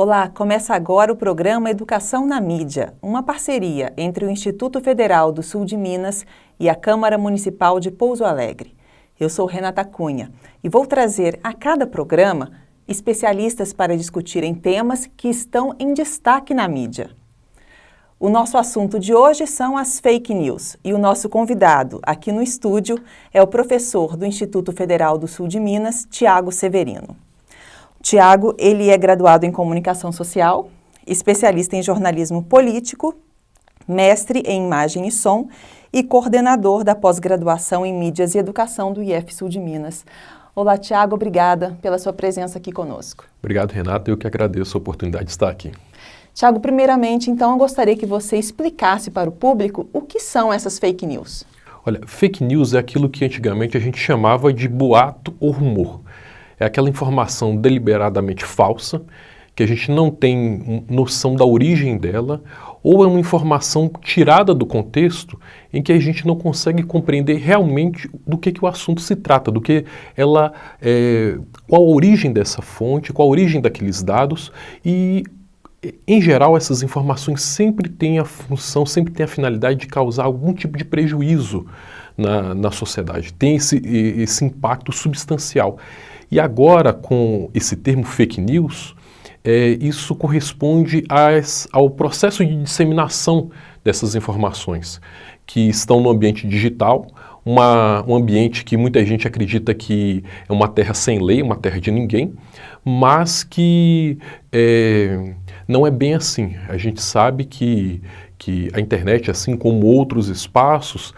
Olá, começa agora o programa Educação na Mídia, uma parceria entre o Instituto Federal do Sul de Minas e a Câmara Municipal de Pouso Alegre. Eu sou Renata Cunha e vou trazer a cada programa especialistas para discutirem temas que estão em destaque na mídia. O nosso assunto de hoje são as fake news e o nosso convidado aqui no estúdio é o professor do Instituto Federal do Sul de Minas, Tiago Severino. Tiago, ele é graduado em Comunicação Social, especialista em jornalismo político, mestre em Imagem e Som e coordenador da pós-graduação em Mídias e Educação do IF Sul de Minas. Olá, Tiago, obrigada pela sua presença aqui conosco. Obrigado, Renata, eu que agradeço a oportunidade de estar aqui. Tiago, primeiramente, então, eu gostaria que você explicasse para o público o que são essas fake news. Olha, fake news é aquilo que antigamente a gente chamava de boato ou rumor. É aquela informação deliberadamente falsa, que a gente não tem noção da origem dela, ou é uma informação tirada do contexto em que a gente não consegue compreender realmente do que o assunto se trata, do que ela, qual a origem dessa fonte, qual a origem daqueles dados e, em geral, essas informações sempre têm a função, sempre têm a finalidade de causar algum tipo de prejuízo na sociedade, tem esse impacto substancial. E agora, com esse termo fake news, isso corresponde ao processo de disseminação dessas informações, que estão no ambiente digital, um ambiente que muita gente acredita que é uma terra sem lei, uma terra de ninguém, mas que não é bem assim. A gente sabe que a internet, assim como outros espaços,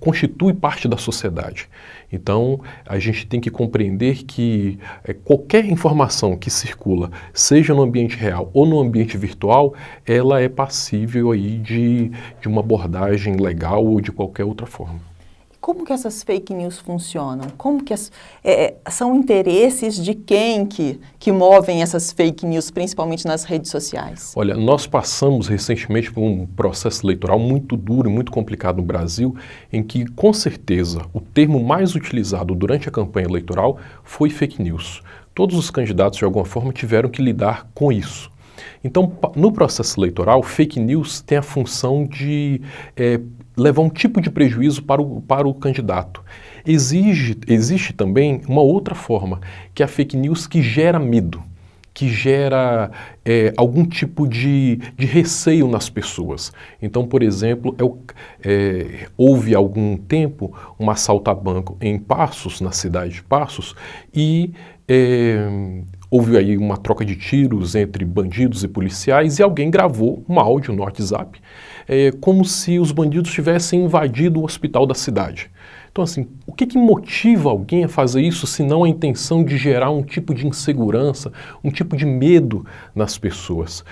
constitui parte da sociedade. Então, a gente tem que compreender que qualquer informação que circula, seja no ambiente real ou no ambiente virtual, ela é passível aí de uma abordagem legal ou de qualquer outra forma. Como que essas fake news funcionam? Como que são interesses de quem que movem essas fake news, principalmente nas redes sociais? Olha, nós passamos recentemente por um processo eleitoral muito duro e muito complicado no Brasil, em que, com certeza, o termo mais utilizado durante a campanha eleitoral foi fake news. Todos os candidatos, de alguma forma, tiveram que lidar com isso. Então, no processo eleitoral, fake news tem a função de levar um tipo de prejuízo para o candidato. Existe também uma outra forma, que é a fake news que gera medo, que gera algum tipo de receio nas pessoas. Então, por exemplo, houve há algum tempo um assalto a banco em Passos, na cidade de Passos, e houve aí uma troca de tiros entre bandidos e policiais e alguém gravou um áudio no WhatsApp como se os bandidos tivessem invadido o hospital da cidade. Então, assim, o que motiva alguém a fazer isso se não a intenção de gerar um tipo de insegurança, um tipo de medo nas pessoas?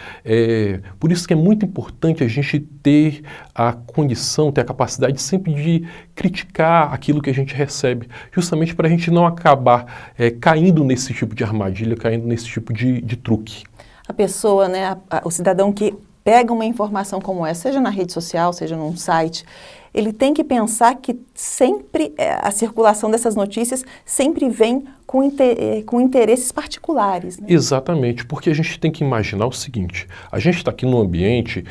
Por isso que é muito importante a gente ter a condição, ter a capacidade sempre de criticar aquilo que a gente recebe, justamente para a gente não acabar caindo nesse tipo de armadilha, caindo nesse tipo de truque. A pessoa, né, o cidadão que pega uma informação como essa, seja na rede social, seja num site, ele tem que pensar que sempre a circulação dessas notícias sempre vem com interesses particulares. Né? Exatamente, porque a gente tem que imaginar o seguinte, a gente está aqui num ambiente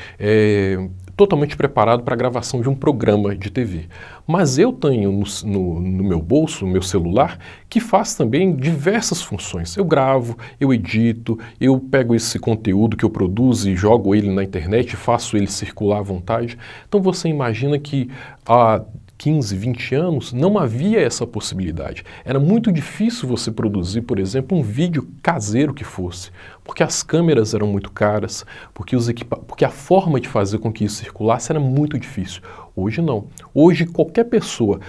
totalmente preparado para a gravação de um programa de TV. Mas eu tenho no meu bolso, no meu celular, que faz também diversas funções. Eu gravo, eu edito, eu pego esse conteúdo que eu produzo e jogo ele na internet, faço ele circular à vontade. Então você imagina que há 15, 20 anos, não havia essa possibilidade. Era muito difícil você produzir, por exemplo, um vídeo caseiro que fosse, porque as câmeras eram muito caras, porque a forma de fazer com que isso circulasse era muito difícil. Hoje não. Hoje qualquer pessoa,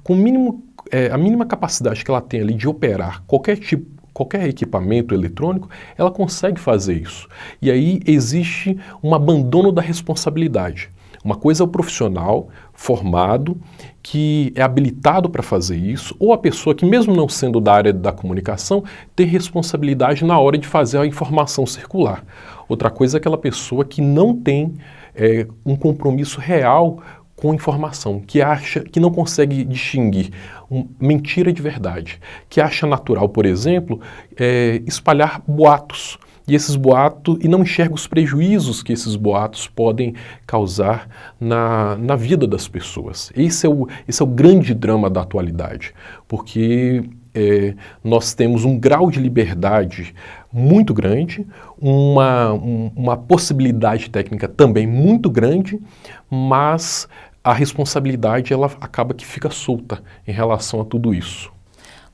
com a mínima capacidade que ela tem ali de operar qualquer equipamento eletrônico, ela consegue fazer isso. E aí existe um abandono da responsabilidade. Uma coisa é o profissional formado, que é habilitado para fazer isso, ou a pessoa que, mesmo não sendo da área da comunicação, tem responsabilidade na hora de fazer a informação circular. Outra coisa é aquela pessoa que não tem um compromisso real com informação, que não consegue distinguir mentira de verdade, que acha natural, por exemplo, espalhar boatos. E não enxerga os prejuízos que esses boatos podem causar na vida das pessoas. Esse é o grande drama da atualidade, porque nós temos um grau de liberdade muito grande, uma possibilidade técnica também muito grande, mas a responsabilidade ela acaba que fica solta em relação a tudo isso.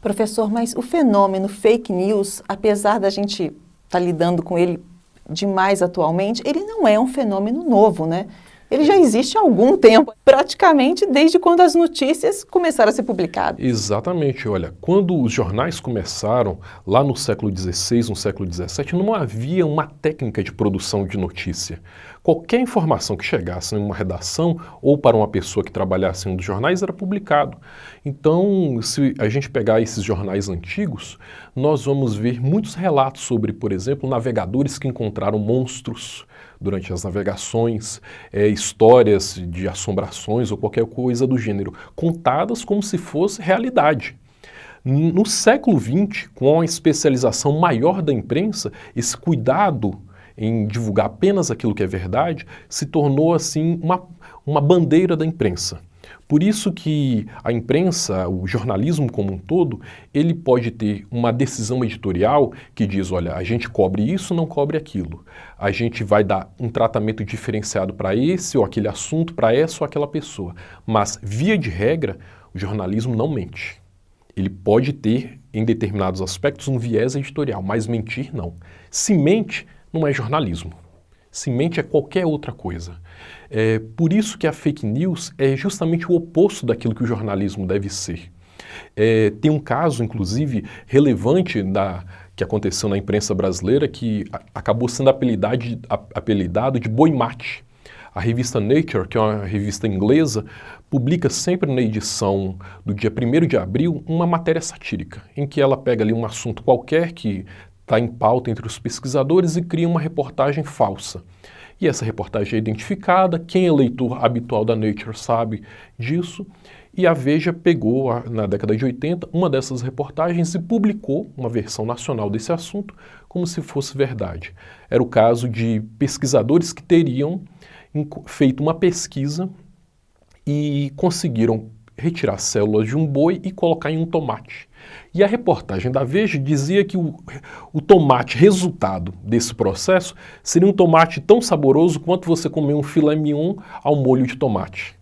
Professor, mas o fenômeno fake news, apesar da gente estar lidando com ele demais atualmente, ele não é um fenômeno novo, né? Ele já existe há algum tempo, praticamente desde quando as notícias começaram a ser publicadas. Exatamente, olha, quando os jornais começaram, lá no século XVI, no século XVII, não havia uma técnica de produção de notícia. Qualquer informação que chegasse em uma redação ou para uma pessoa que trabalhasse em um dos jornais era publicado. Então, se a gente pegar esses jornais antigos, nós vamos ver muitos relatos sobre, por exemplo, navegadores que encontraram monstros durante as navegações, histórias de assombrações ou qualquer coisa do gênero, contadas como se fosse realidade. No século XX, com a especialização maior da imprensa, esse cuidado em divulgar apenas aquilo que é verdade se tornou assim uma bandeira da imprensa. Por isso que a imprensa, o jornalismo como um todo, ele pode ter uma decisão editorial que diz, olha, a gente cobre isso, não cobre aquilo. A gente vai dar um tratamento diferenciado para esse ou aquele assunto, para essa ou aquela pessoa. Mas, via de regra, o jornalismo não mente. Ele pode ter, em determinados aspectos, um viés editorial, mas mentir não. Se mente, não é jornalismo. Se mente é qualquer outra coisa. Por isso que a fake news é justamente o oposto daquilo que o jornalismo deve ser. Tem um caso, inclusive, relevante que aconteceu na imprensa brasileira que acabou sendo apelidado de boi mate. A revista Nature, que é uma revista inglesa, publica sempre na edição do dia 1º de abril uma matéria satírica, em que ela pega ali um assunto qualquer que está em pauta entre os pesquisadores e cria uma reportagem falsa. E essa reportagem é identificada, quem é leitor habitual da Nature sabe disso, e a Veja pegou, na década de 80, uma dessas reportagens e publicou uma versão nacional desse assunto como se fosse verdade. Era o caso de pesquisadores que teriam feito uma pesquisa e conseguiram retirar células de um boi e colocar em um tomate. E a reportagem da Veja dizia que o tomate resultado desse processo seria um tomate tão saboroso quanto você comer um filé mignon ao molho de tomate.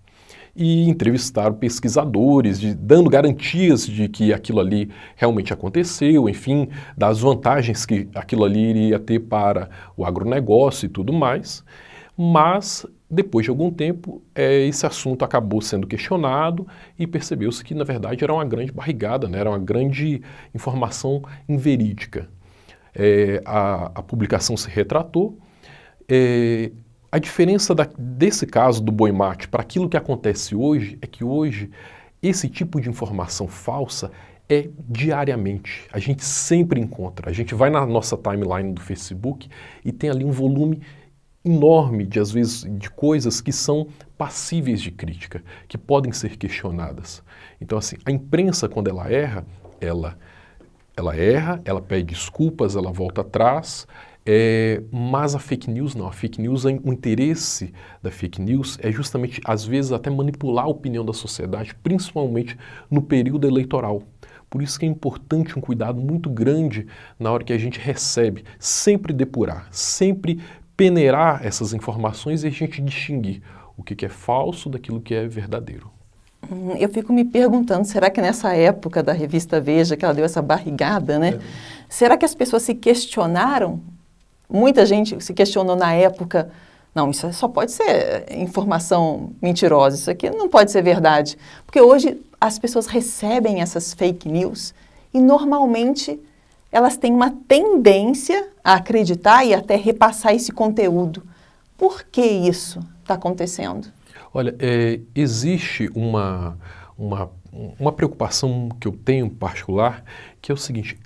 E entrevistaram pesquisadores, dando garantias de que aquilo ali realmente aconteceu, enfim, das vantagens que aquilo ali iria ter para o agronegócio e tudo mais. Mas, depois de algum tempo, esse assunto acabou sendo questionado e percebeu-se que, na verdade, era uma grande barrigada, né? Era uma grande informação inverídica. A publicação se retratou. A diferença desse caso do boi mate para aquilo que acontece hoje é que hoje esse tipo de informação falsa é diariamente. A gente sempre encontra. A gente vai na nossa timeline do Facebook e tem ali um volume enorme, às vezes, de coisas que são passíveis de crítica, que podem ser questionadas. Então, assim, a imprensa, quando ela erra, ela erra, ela pede desculpas, ela volta atrás, mas a fake news não. A fake news, o interesse da fake news é justamente, às vezes, até manipular a opinião da sociedade, principalmente no período eleitoral. Por isso que é importante um cuidado muito grande na hora que a gente recebe, sempre depurar, sempre peneirar essas informações e a gente distinguir o que é falso daquilo que é verdadeiro. Eu fico me perguntando, será que nessa época da revista Veja, que ela deu essa barrigada, né? Será que as pessoas se questionaram? Muita gente se questionou na época, não, isso só pode ser informação mentirosa, isso aqui não pode ser verdade. Porque hoje as pessoas recebem essas fake news e normalmente elas têm uma tendência a acreditar e até repassar esse conteúdo. Por que isso está acontecendo? Olha, existe uma preocupação que eu tenho em particular, que é o seguinte,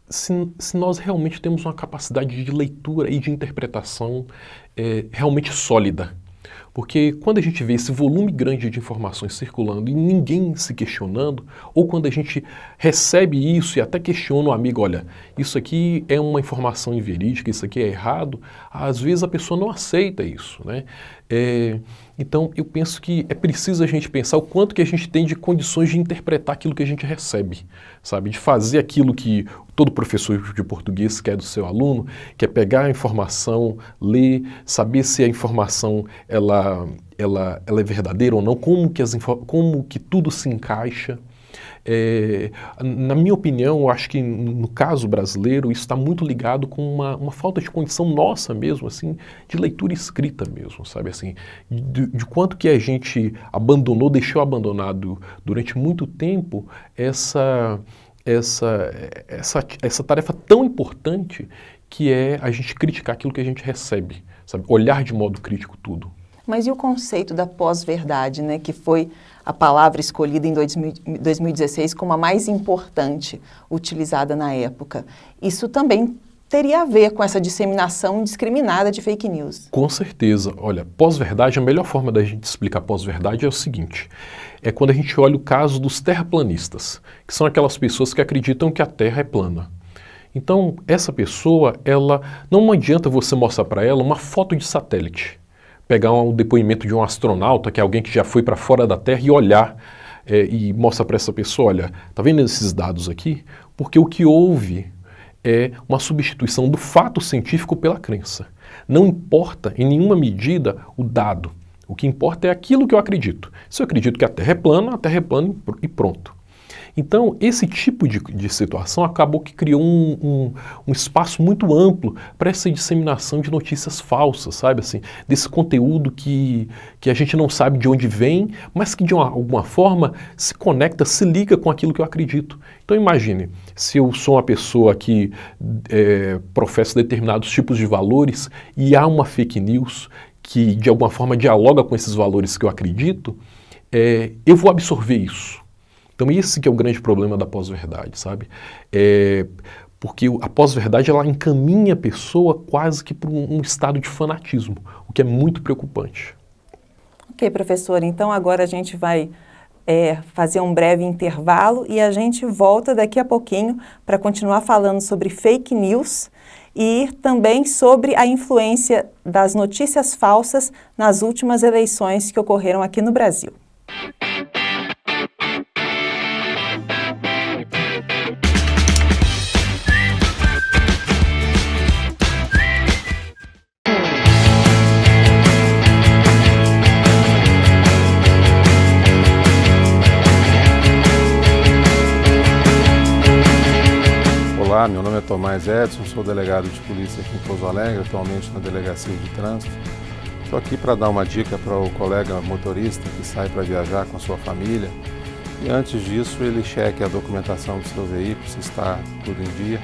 se nós realmente temos uma capacidade de leitura e de interpretação realmente sólida, Porque quando a gente vê esse volume grande de informações circulando e ninguém se questionando, ou quando a gente recebe isso e até questiona o amigo, olha, isso aqui é uma informação inverídica, isso aqui é errado, às vezes a pessoa não aceita isso, né? Então eu penso que é preciso a gente pensar o quanto que a gente tem de condições de interpretar aquilo que a gente recebe, sabe? De fazer aquilo que todo professor de português quer do seu aluno, que é pegar a informação, ler, saber se a informação ela é verdadeira ou não, como que tudo se encaixa. Na minha opinião, eu acho que no caso brasileiro isso está muito ligado com uma falta de condição nossa mesmo, assim, de leitura escrita mesmo, sabe, assim, de quanto que a gente deixou abandonado durante muito tempo essa tarefa tão importante que é a gente criticar aquilo que a gente recebe, sabe, olhar de modo crítico tudo. Mas e o conceito da pós-verdade, né, que foi a palavra escolhida em 2016 como a mais importante utilizada na época? Isso também teria a ver com essa disseminação indiscriminada de fake news. Com certeza. Olha, pós-verdade, a melhor forma da gente explicar pós-verdade é o seguinte, é quando a gente olha o caso dos terraplanistas, que são aquelas pessoas que acreditam que a Terra é plana. Então, essa pessoa, não adianta você mostrar para ela uma foto de satélite, pegar um depoimento de um astronauta, que é alguém que já foi para fora da Terra, e olhar e mostrar para essa pessoa, olha, tá vendo esses dados aqui? Porque o que houve é uma substituição do fato científico pela crença. Não importa em nenhuma medida o dado. O que importa é aquilo que eu acredito. Se eu acredito que a Terra é plana e pronto. Então, esse tipo de situação acabou que criou um espaço muito amplo para essa disseminação de notícias falsas, sabe, assim, desse conteúdo que a gente não sabe de onde vem, mas que de alguma forma se conecta, se liga com aquilo que eu acredito. Então imagine, se eu sou uma pessoa que professa determinados tipos de valores e há uma fake news que de alguma forma dialoga com esses valores que eu acredito, eu vou absorver isso. Então esse que é o grande problema da pós-verdade, sabe? Porque a pós-verdade ela encaminha a pessoa quase que para um estado de fanatismo, o que é muito preocupante. Ok, professor, então agora a gente vai fazer um breve intervalo e a gente volta daqui a pouquinho para continuar falando sobre fake news e também sobre a influência das notícias falsas nas últimas eleições que ocorreram aqui no Brasil. Olá, meu nome é Tomás Edson, sou delegado de polícia aqui em Pouso Alegre, atualmente na Delegacia de Trânsito. Estou aqui para dar uma dica para o colega motorista que sai para viajar com a sua família e antes disso ele cheque a documentação do seu veículo, se está tudo em dia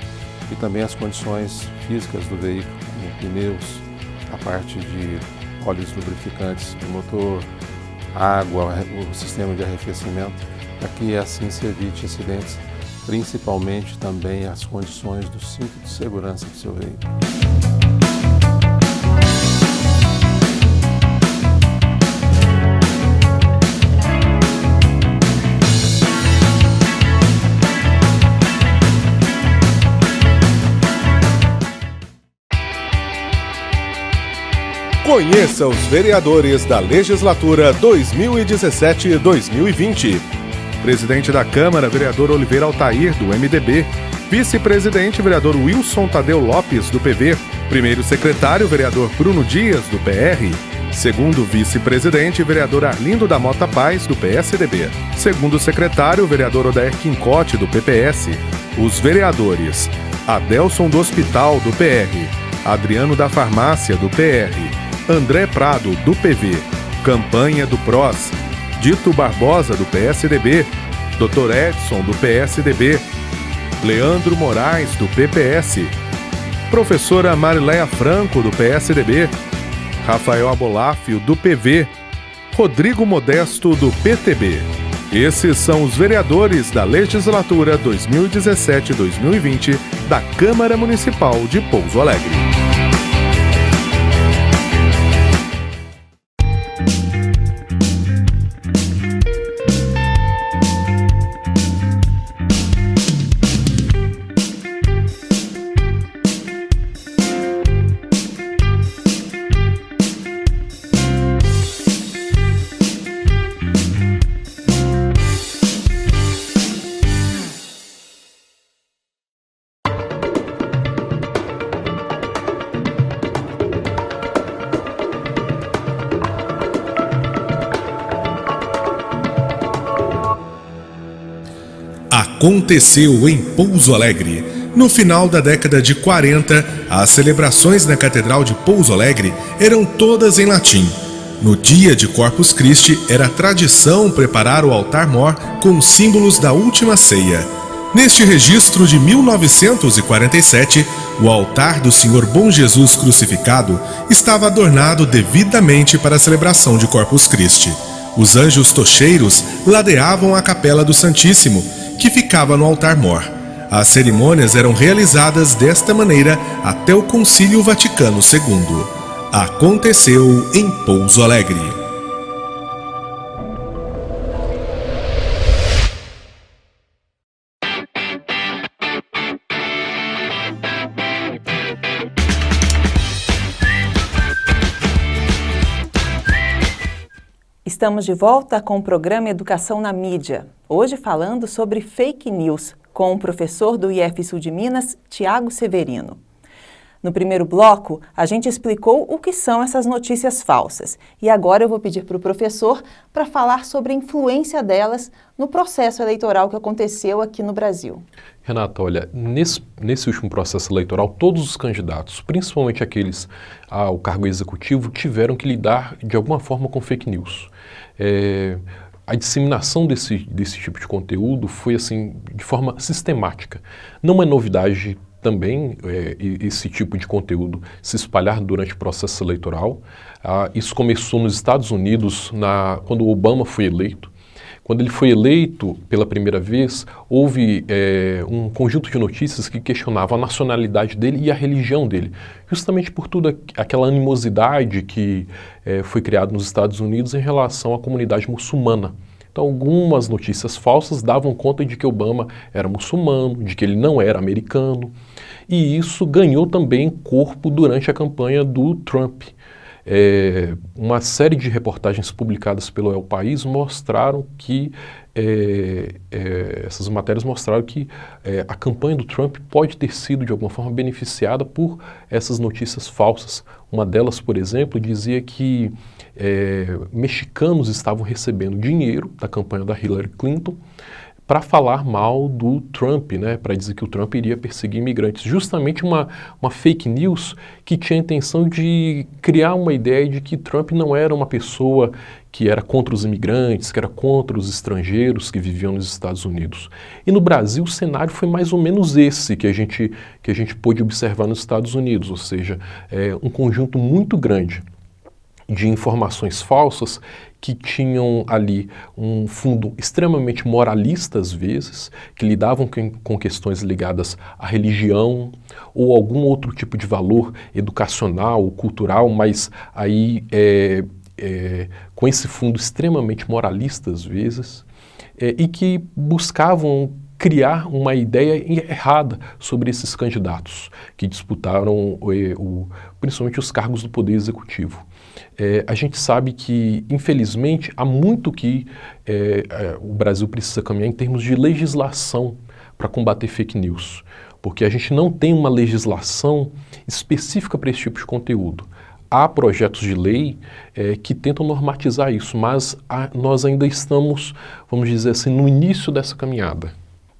e também as condições físicas do veículo, como pneus, a parte de óleos lubrificantes do motor, água, o sistema de arrefecimento, para que assim se evite acidentes, principalmente também as condições do cinto de segurança do seu veículo. Conheça os vereadores da legislatura 2017-2020. Presidente da Câmara, vereador Oliveira Altair, do MDB. Vice-presidente, vereador Wilson Tadeu Lopes, do PV. Primeiro secretário, vereador Bruno Dias, do PR. Segundo vice-presidente, vereador Arlindo da Mota Paz, do PSDB. Segundo secretário, vereador Odair Quincote, do PPS. Os vereadores: Adelson do Hospital, do PR. Adriano da Farmácia, do PR. André Prado, do PV. Campanha do PROS. Dito Barbosa, do PSDB, Dr. Edson, do PSDB, Leandro Moraes, do PPS, Professora Marileia Franco, do PSDB, Rafael Abolafio, do PV, Rodrigo Modesto, do PTB. Esses são os vereadores da legislatura 2017-2020 da Câmara Municipal de Pouso Alegre. aconteceu em Pouso Alegre. No final da década de 40, as celebrações na Catedral de Pouso Alegre eram todas em latim. No dia de Corpus Christi, era tradição preparar o altar-mor com símbolos da última ceia. Neste registro de 1947, o altar do Senhor Bom Jesus crucificado estava adornado devidamente para a celebração de Corpus Christi. Os anjos tocheiros ladeavam a capela do Santíssimo, que ficava no altar-mor. As cerimônias eram realizadas desta maneira até o Concílio Vaticano II. Aconteceu em Pouso Alegre. Estamos de volta com o programa Educação na Mídia, hoje falando sobre fake news, com o professor do IF Sul de Minas, Tiago Severino. No primeiro bloco, a gente explicou o que são essas notícias falsas. E agora eu vou pedir para o professor para falar sobre a influência delas no processo eleitoral que aconteceu aqui no Brasil. Renata, olha, nesse último processo eleitoral, todos os candidatos, principalmente aqueles ao cargo executivo, tiveram que lidar de alguma forma com fake news. A disseminação desse tipo de conteúdo foi assim de forma sistemática. Não é novidade também esse tipo de conteúdo se espalhar durante o processo eleitoral. Isso começou nos Estados Unidos quando o Obama foi eleito. Quando ele foi eleito pela primeira vez, houve um conjunto de notícias que questionavam a nacionalidade dele e a religião dele, justamente por toda aquela animosidade que foi criada nos Estados Unidos em relação à comunidade muçulmana. Então, algumas notícias falsas davam conta de que Obama era muçulmano, de que ele não era americano, e isso ganhou também corpo durante a campanha do Trump. Uma série de reportagens publicadas pelo El País mostraram que essas matérias mostraram que a campanha do Trump pode ter sido de alguma forma beneficiada por essas notícias falsas. Uma delas, por exemplo, dizia que mexicanos estavam recebendo dinheiro da campanha da Hillary Clinton para falar mal do Trump, né, para dizer que o Trump iria perseguir imigrantes. Justamente uma fake news que tinha a intenção de criar uma ideia de que Trump não era uma pessoa que era contra os imigrantes, que era contra os estrangeiros que viviam nos Estados Unidos. E no Brasil o cenário foi mais ou menos esse que a gente pôde observar nos Estados Unidos, ou seja, um conjunto muito grande de informações falsas que tinham ali um fundo extremamente moralista às vezes, que lidavam com questões ligadas à religião ou algum outro tipo de valor educacional ou cultural, mas aí com esse fundo extremamente moralista às vezes, e que buscavam criar uma ideia errada sobre esses candidatos que disputaram principalmente os cargos do Poder Executivo. A gente sabe que, infelizmente, há muito que o Brasil precisa caminhar em termos de legislação para combater fake news, porque a gente não tem uma legislação específica para esse tipo de conteúdo. Há projetos de lei que tentam normatizar isso, mas nós ainda estamos, vamos dizer assim, no início dessa caminhada.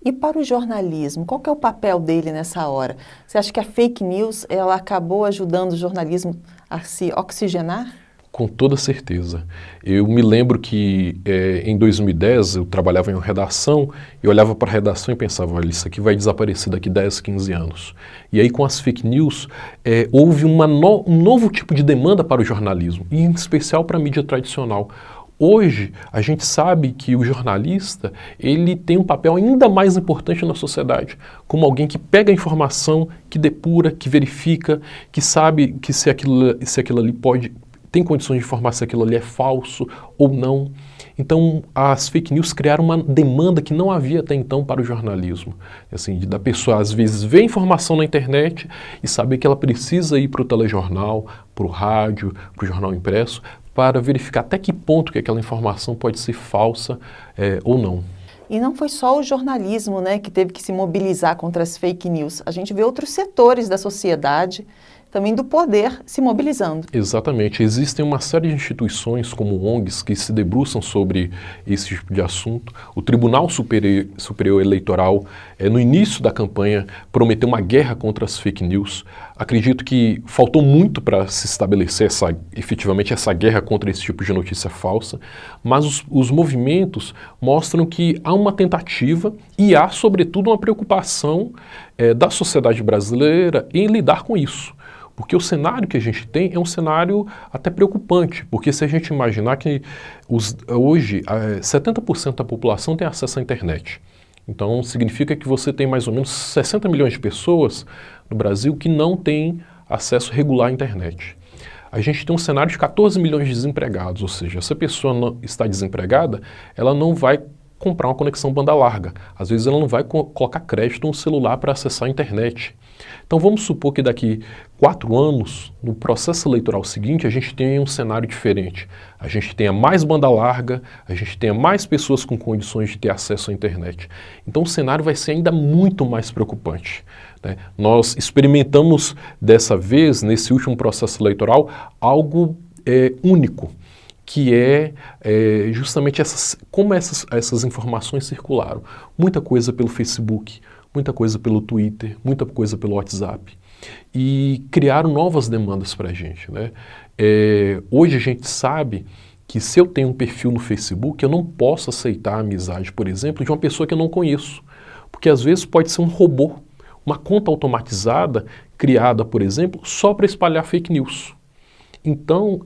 E para o jornalismo, qual que é o papel dele nessa hora? Você acha que a fake news ela acabou ajudando o jornalismo a se oxigenar? Com toda certeza. Eu me lembro que em 2010 eu trabalhava em uma redação e olhava para a redação e pensava, olha, isso aqui vai desaparecer daqui 10, 15 anos. E aí com as fake news houve um novo tipo de demanda para o jornalismo, e em especial para a mídia tradicional. Hoje, a gente sabe que o jornalista ele tem um papel ainda mais importante na sociedade, como alguém que pega a informação, que depura, que verifica, que sabe que se aquilo ali tem condições de informar se aquilo ali é falso ou não. Então, as fake news criaram uma demanda que não havia até então para o jornalismo. Assim, da pessoa, às vezes, ver informação na internet e saber que ela precisa ir para o telejornal, para o rádio, para o jornal impresso, para verificar até que ponto que aquela informação pode ser falsa ou não. E não foi só o jornalismo, né, que teve que se mobilizar contra as fake news. A gente vê outros setores da sociedade também do poder se mobilizando. Exatamente. Existem uma série de instituições como ONGs que se debruçam sobre esse tipo de assunto. O Tribunal Superior Eleitoral, no início da campanha, prometeu uma guerra contra as fake news. Acredito que faltou muito para se estabelecer efetivamente essa guerra contra esse tipo de notícia falsa, mas os movimentos mostram que há uma tentativa e há, sobretudo, uma preocupação da sociedade brasileira em lidar com isso. Porque o cenário que a gente tem é um cenário até preocupante, porque se a gente imaginar que hoje 70% da população tem acesso à internet. Então significa que você tem mais ou menos 60 milhões de pessoas no Brasil que não têm acesso regular à internet. A gente tem um cenário de 14 milhões de desempregados, ou seja, se a pessoa não está desempregada, ela não vai comprar uma conexão banda larga. Às vezes ela não vai colocar crédito no celular para acessar a internet. Então vamos supor que daqui 4 anos, no processo eleitoral seguinte, a gente tenha um cenário diferente. A gente tenha mais banda larga, a gente tenha mais pessoas com condições de ter acesso à internet. Então o cenário vai ser ainda muito mais preocupante, né? Nós experimentamos dessa vez, nesse último processo eleitoral, algo único, que é justamente como essas informações circularam. Muita coisa pelo Facebook, muita coisa pelo Twitter, muita coisa pelo WhatsApp. E criaram novas demandas para a gente, né? Hoje a gente sabe que se eu tenho um perfil no Facebook, eu não posso aceitar a amizade, por exemplo, de uma pessoa que eu não conheço. Porque às vezes pode ser um robô, uma conta automatizada criada, por exemplo, só para espalhar fake news. Então,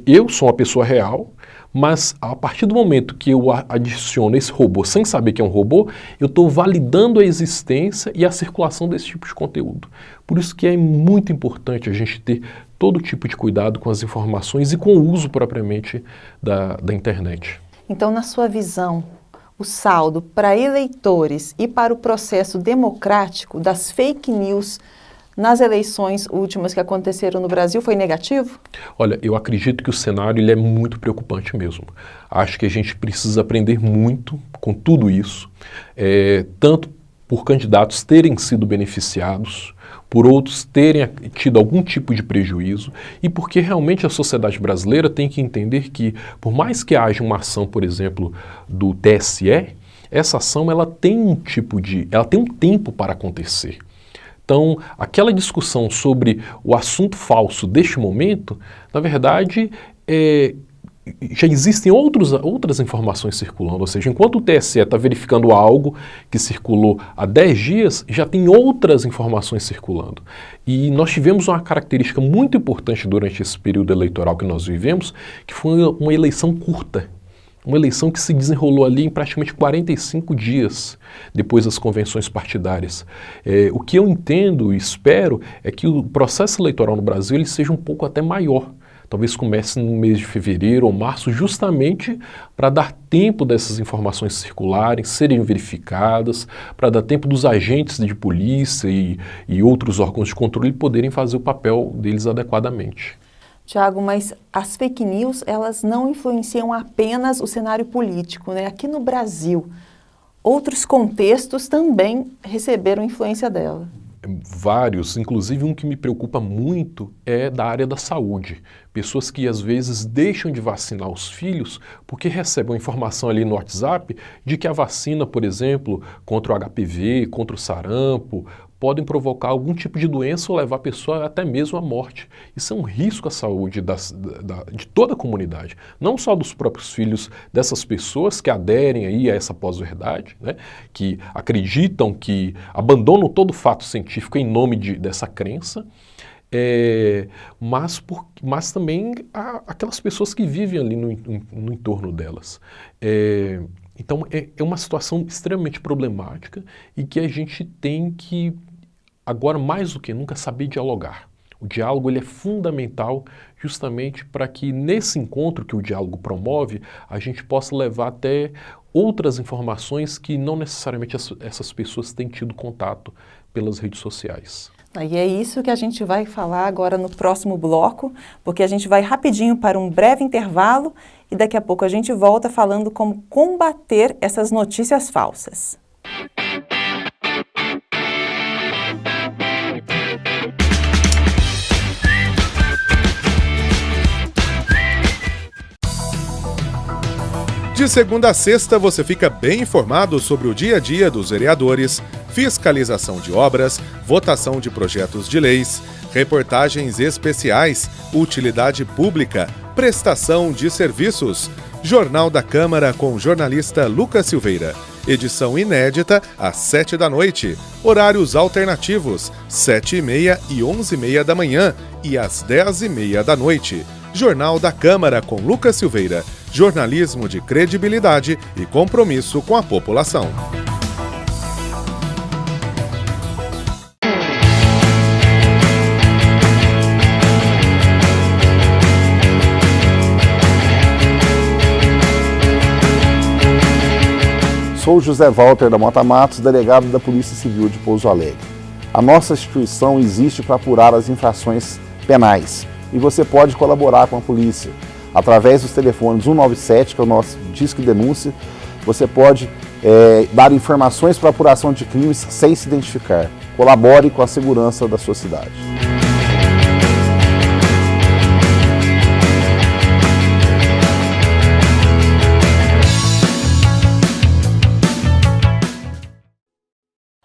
eu sou uma pessoa real, mas a partir do momento que eu adiciono esse robô sem saber que é um robô, eu estou validando a existência e a circulação desse tipo de conteúdo. Por isso que é muito importante a gente ter todo tipo de cuidado com as informações e com o uso propriamente da internet. Então, na sua visão, o saldo para eleitores e para o processo democrático das fake news nas eleições últimas que aconteceram no Brasil foi negativo? Olha, eu acredito que o cenário ele é muito preocupante mesmo. Acho que a gente precisa aprender muito com tudo isso, tanto por candidatos terem sido beneficiados, por outros terem tido algum tipo de prejuízo e porque realmente a sociedade brasileira tem que entender que, por mais que haja uma ação, por exemplo, do TSE, essa ação ela tem um tempo para acontecer. Então, aquela discussão sobre o assunto falso deste momento, na verdade, já existem outras informações circulando. Ou seja, enquanto o TSE está verificando algo que circulou há 10 dias, já tem outras informações circulando. E nós tivemos uma característica muito importante durante esse período eleitoral que nós vivemos, que foi uma eleição curta. Uma eleição que se desenrolou ali em praticamente 45 dias depois das convenções partidárias. O que eu entendo e espero é que o processo eleitoral no Brasil ele seja um pouco até maior. Talvez comece no mês de fevereiro ou março, justamente para dar tempo dessas informações circularem, serem verificadas, para dar tempo dos agentes de polícia e outros órgãos de controle poderem fazer o papel deles adequadamente. Tiago, mas as fake news, elas não influenciam apenas o cenário político, né? Aqui no Brasil, outros contextos também receberam influência dela. Vários, inclusive um que me preocupa muito é da área da saúde. Pessoas que às vezes deixam de vacinar os filhos porque recebem uma informação ali no WhatsApp de que a vacina, por exemplo, contra o HPV, contra o sarampo, podem provocar algum tipo de doença ou levar a pessoa até mesmo à morte. Isso é um risco à saúde de toda a comunidade, não só dos próprios filhos dessas pessoas que aderem aí a essa pós-verdade, né, que acreditam, que abandonam todo o fato científico em nome dessa crença, mas também aquelas pessoas que vivem ali no entorno delas. Então é uma situação extremamente problemática e que a gente tem que, agora mais do que nunca, saber dialogar. O diálogo ele é fundamental justamente para que nesse encontro que o diálogo promove, a gente possa levar até outras informações que não necessariamente essas pessoas têm tido contato pelas redes sociais. E é isso que a gente vai falar agora no próximo bloco, porque a gente vai rapidinho para um breve intervalo e daqui a pouco a gente volta falando como combater essas notícias falsas. De segunda a sexta, você fica bem informado sobre o dia a dia dos vereadores, fiscalização de obras, votação de projetos de leis, reportagens especiais, utilidade pública, prestação de serviços. Jornal da Câmara com o jornalista Lucas Silveira. Edição inédita às 7 da noite. Horários alternativos, 7h30 e 11h30 da manhã e às 10h30 da noite. Jornal da Câmara com Lucas Silveira. Jornalismo de credibilidade e compromisso com a população. Sou José Walter da Mota Matos, delegado da Polícia Civil de Pouso Alegre. A nossa instituição existe para apurar as infrações penais e você pode colaborar com a polícia. Através dos telefones 197, que é o nosso Disque Denúncia, você pode dar informações para apuração de crimes sem se identificar. Colabore com a segurança da sua cidade.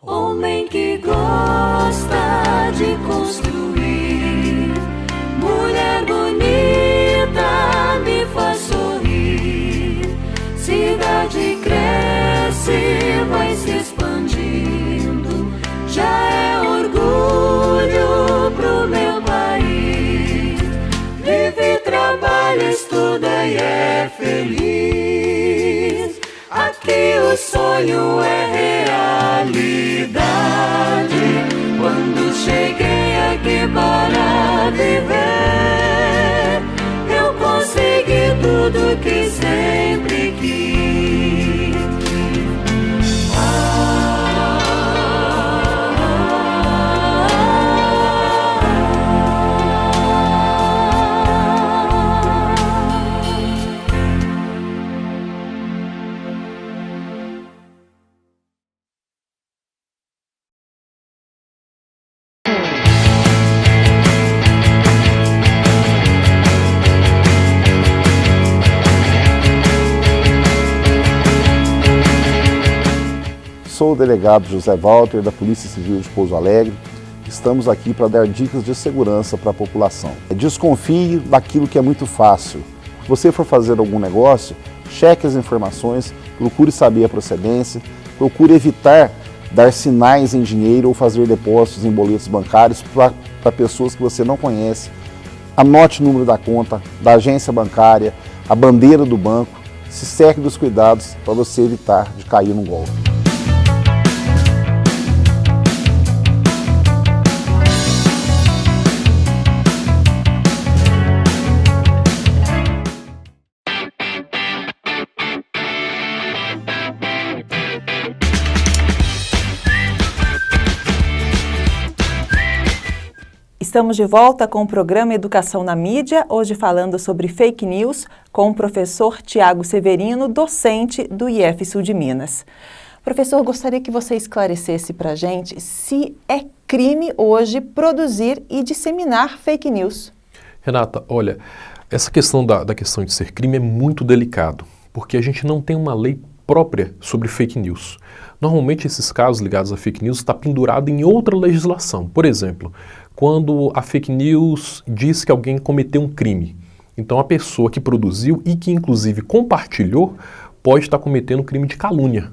Homem que gosta de construir, mulher bonita me faz sorrir. Cidade cresce, vai se expandindo, já é orgulho pro meu país. Vive, trabalha, estuda e é feliz. Aqui o sonho é realidade. Quando cheguei aqui para viver, eu consegui tudo que sempre quis. Sou o delegado José Walter da Polícia Civil de Pouso Alegre. Estamos aqui para dar dicas de segurança para a população. Desconfie daquilo que é muito fácil. Se você for fazer algum negócio, cheque as informações, procure saber a procedência, procure evitar dar sinais em dinheiro ou fazer depósitos em boletos bancários para pessoas que você não conhece. Anote o número da conta, da agência bancária, a bandeira do banco. Se cerque dos cuidados para você evitar de cair num golpe. Estamos de volta com o programa Educação na Mídia, hoje falando sobre fake news com o professor Tiago Severino, docente do IF Sul de Minas. Professor, gostaria que você esclarecesse para a gente se é crime hoje produzir e disseminar fake news. Renata, olha, essa questão da questão de ser crime é muito delicado, porque a gente não tem uma lei própria sobre fake news. Normalmente esses casos ligados a fake news estão pendurados em outra legislação. Por exemplo, quando a fake news diz que alguém cometeu um crime. Então a pessoa que produziu e que inclusive compartilhou pode estar cometendo um crime de calúnia.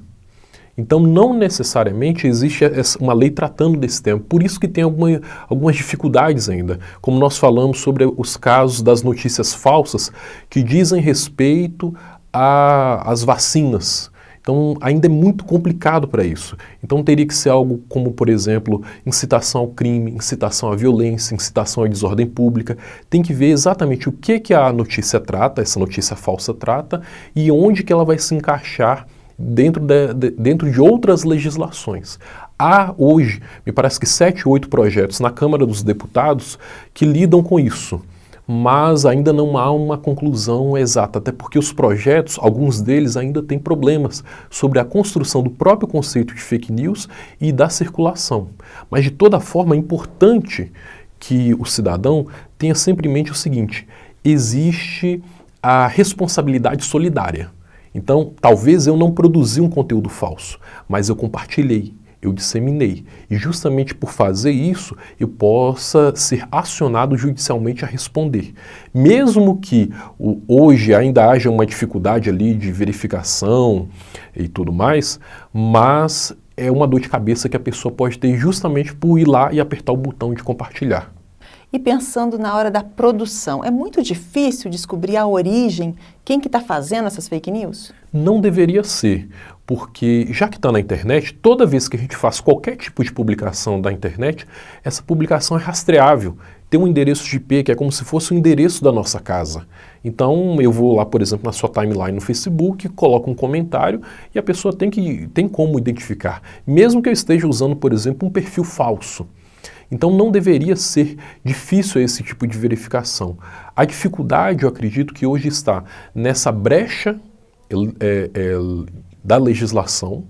Então não necessariamente existe uma lei tratando desse tema. Por isso que tem algumas dificuldades ainda. Como nós falamos sobre os casos das notícias falsas que dizem respeito às vacinas. Então ainda é muito complicado para isso. Então teria que ser algo como, por exemplo, incitação ao crime, incitação à violência, incitação à desordem pública. Tem que ver exatamente o que a notícia trata, essa notícia falsa trata, e onde que ela vai se encaixar dentro de outras legislações. Há hoje, me parece que 7 ou 8 projetos na Câmara dos Deputados que lidam com isso. Mas ainda não há uma conclusão exata, até porque os projetos, alguns deles ainda têm problemas sobre a construção do próprio conceito de fake news e da circulação. Mas de toda forma é importante que o cidadão tenha sempre em mente o seguinte: existe a responsabilidade solidária. Então, talvez eu não produzi um conteúdo falso, mas eu compartilhei, eu disseminei. E justamente por fazer isso, eu possa ser acionado judicialmente a responder. Mesmo que hoje ainda haja uma dificuldade ali de verificação e tudo mais, mas é uma dor de cabeça que a pessoa pode ter justamente por ir lá e apertar o botão de compartilhar. E pensando na hora da produção, é muito difícil descobrir a origem, quem que está fazendo essas fake news? Não deveria ser, porque já que está na internet, toda vez que a gente faz qualquer tipo de publicação da internet, essa publicação é rastreável. Tem um endereço de IP que é como se fosse o endereço da nossa casa. Então eu vou lá, por exemplo, na sua timeline no Facebook, coloco um comentário e a pessoa tem como identificar, mesmo que eu esteja usando, por exemplo, um perfil falso. Então não deveria ser difícil esse tipo de verificação. A dificuldade, eu acredito que hoje está nessa brecha da legislação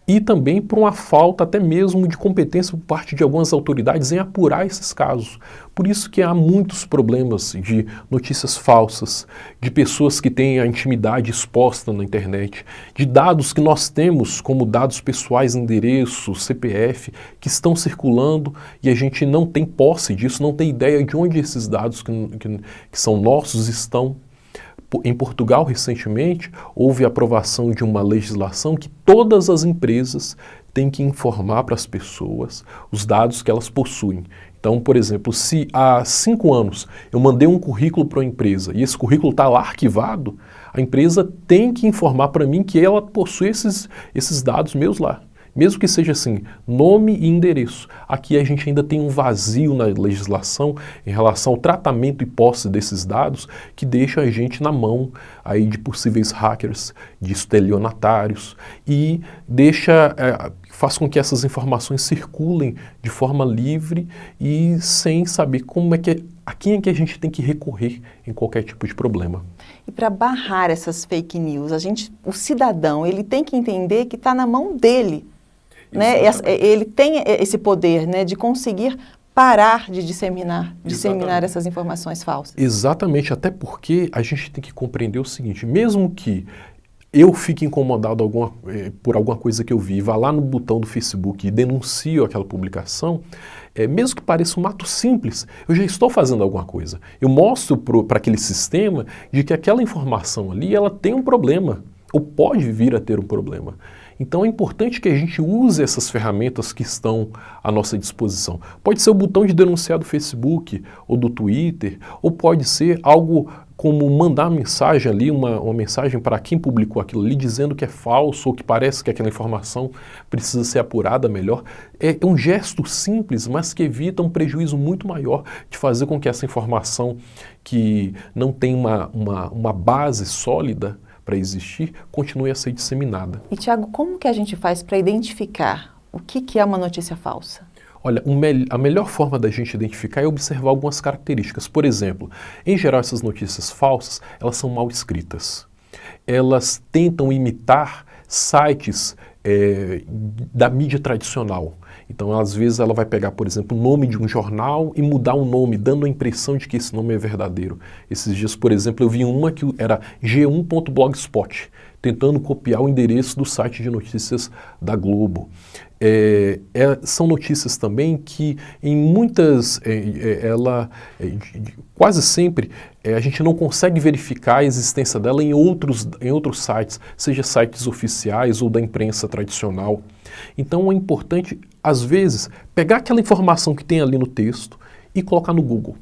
e também por uma falta até mesmo de competência por parte de algumas autoridades em apurar esses casos. Por isso que há muitos problemas de notícias falsas, de pessoas que têm a intimidade exposta na internet, de dados que nós temos como dados pessoais, endereço, CPF, que estão circulando e a gente não tem posse disso, não tem ideia de onde esses dados que são nossos estão. Em Portugal, recentemente, houve a aprovação de uma legislação que todas as empresas têm que informar para as pessoas os dados que elas possuem. Então, por exemplo, se há 5 anos eu mandei um currículo para uma empresa e esse currículo está lá arquivado, a empresa tem que informar para mim que ela possui esses dados meus lá. Mesmo que seja assim, nome e endereço. Aqui a gente ainda tem um vazio na legislação em relação ao tratamento e posse desses dados que deixa a gente na mão aí de possíveis hackers, de estelionatários e faz com que essas informações circulem de forma livre e sem saber a quem é que a gente tem que recorrer em qualquer tipo de problema. E para barrar essas fake news, o cidadão, ele tem que entender que está na mão dele. Né? Ele tem esse poder, né, de conseguir parar de disseminar essas informações falsas. Exatamente, até porque a gente tem que compreender o seguinte, mesmo que eu fique incomodado por alguma coisa que eu vi, vá lá no botão do Facebook e denuncio aquela publicação, mesmo que pareça um ato simples, eu já estou fazendo alguma coisa. Eu mostro para aquele sistema de que aquela informação ali ela tem um problema, ou pode vir a ter um problema. Então é importante que a gente use essas ferramentas que estão à nossa disposição. Pode ser o botão de denunciar do Facebook ou do Twitter, ou pode ser algo como mandar mensagem ali, uma mensagem para quem publicou aquilo ali, dizendo que é falso ou que parece que aquela informação precisa ser apurada melhor. É um gesto simples, mas que evita um prejuízo muito maior de fazer com que essa informação que não tem uma base sólida para existir, continue a ser disseminada. E, Tiago, como que a gente faz para identificar o que é uma notícia falsa? Olha, a melhor forma da gente identificar é observar algumas características. Por exemplo, em geral essas notícias falsas, elas são mal escritas. Elas tentam imitar sites da mídia tradicional. Então, às vezes, ela vai pegar, por exemplo, o nome de um jornal e mudar o nome, dando a impressão de que esse nome é verdadeiro. Esses dias, por exemplo, eu vi uma que era g1.blogspot, tentando copiar o endereço do site de notícias da Globo. São notícias também que, em muitas, quase sempre, a gente não consegue verificar a existência dela em outros sites, seja sites oficiais ou da imprensa tradicional. Então é importante, às vezes, pegar aquela informação que tem ali no texto e colocar no Google.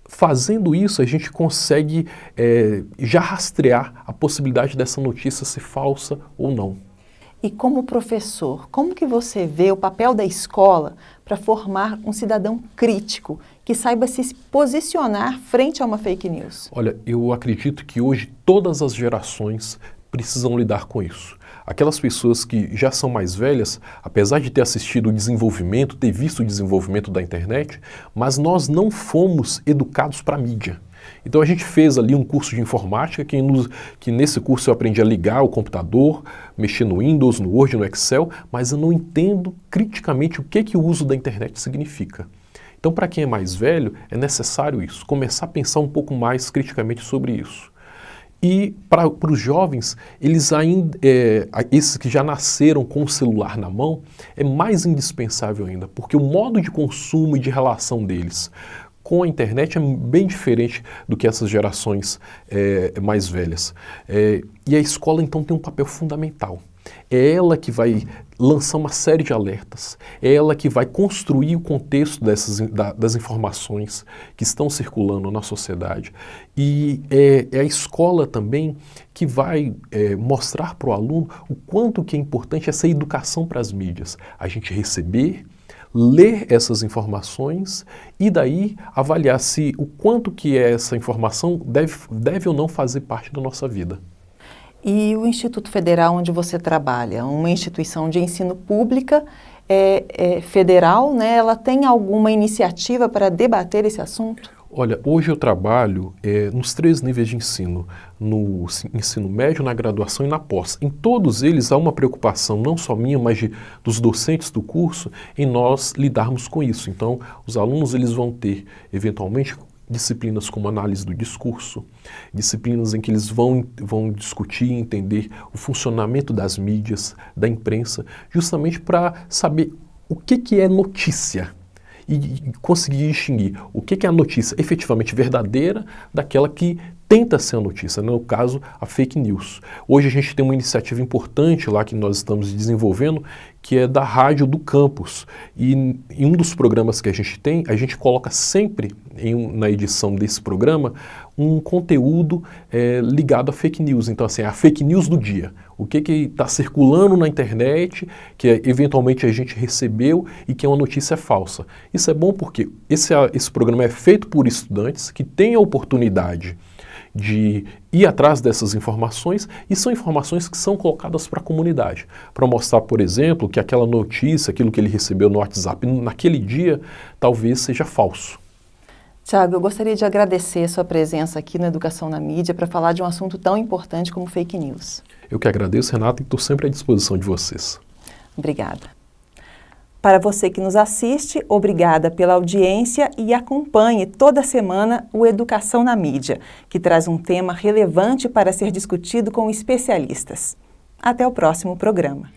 Fazendo isso, a gente consegue já rastrear a possibilidade dessa notícia ser falsa ou não. E como professor, como que você vê o papel da escola para formar um cidadão crítico que saiba se posicionar frente a uma fake news? Olha, eu acredito que hoje todas as gerações precisam lidar com isso. Aquelas pessoas que já são mais velhas, apesar de ter assistido o desenvolvimento, ter visto o desenvolvimento da internet, mas nós não fomos educados para a mídia. Então a gente fez ali um curso de informática que nesse curso eu aprendi a ligar o computador, mexer no Windows, no Word, no Excel, mas eu não entendo criticamente o que o uso da internet significa. Então para quem é mais velho é necessário isso, começar a pensar um pouco mais criticamente sobre isso. E para os jovens, eles ainda, esses que já nasceram com o celular na mão, é mais indispensável ainda, porque o modo de consumo e de relação deles com a internet é bem diferente do que essas gerações mais velhas. E a escola, então, tem um papel fundamental. É ela que vai lançar uma série de alertas, é ela que vai construir o contexto das informações que estão circulando na sociedade. E é a escola também que vai mostrar para o aluno o quanto que é importante essa educação para as mídias. A gente receber, ler essas informações e daí avaliar se o quanto que essa informação deve ou não fazer parte da nossa vida. E o Instituto Federal onde você trabalha, uma instituição de ensino pública federal, né? Ela tem alguma iniciativa para debater esse assunto? Olha, hoje eu trabalho nos 3 níveis de ensino, no ensino médio, na graduação e na pós. Em todos eles há uma preocupação, não só minha, mas dos docentes do curso, em nós lidarmos com isso. Então, os alunos eles vão ter, eventualmente, disciplinas como análise do discurso, disciplinas em que eles vão discutir e entender o funcionamento das mídias, da imprensa, justamente para saber o que é notícia e conseguir distinguir o que é a notícia efetivamente verdadeira daquela que tenta ser a notícia, no caso, a fake news. Hoje a gente tem uma iniciativa importante lá que nós estamos desenvolvendo, que é da Rádio do Campus. E em um dos programas que a gente tem, a gente coloca sempre na edição desse programa um conteúdo ligado a fake news. Então, assim, a fake news do dia. O que está circulando na internet, que eventualmente a gente recebeu e que é uma notícia falsa. Isso é bom porque esse programa é feito por estudantes que têm a oportunidade de ir atrás dessas informações e são informações que são colocadas para a comunidade. Para mostrar, por exemplo, que aquela notícia, aquilo que ele recebeu no WhatsApp naquele dia, talvez seja falso. Tiago, eu gostaria de agradecer a sua presença aqui no Educação na Mídia para falar de um assunto tão importante como fake news. Eu que agradeço, Renata, e estou sempre à disposição de vocês. Obrigada. Para você que nos assiste, obrigada pela audiência e acompanhe toda semana o Educação na Mídia, que traz um tema relevante para ser discutido com especialistas. Até o próximo programa.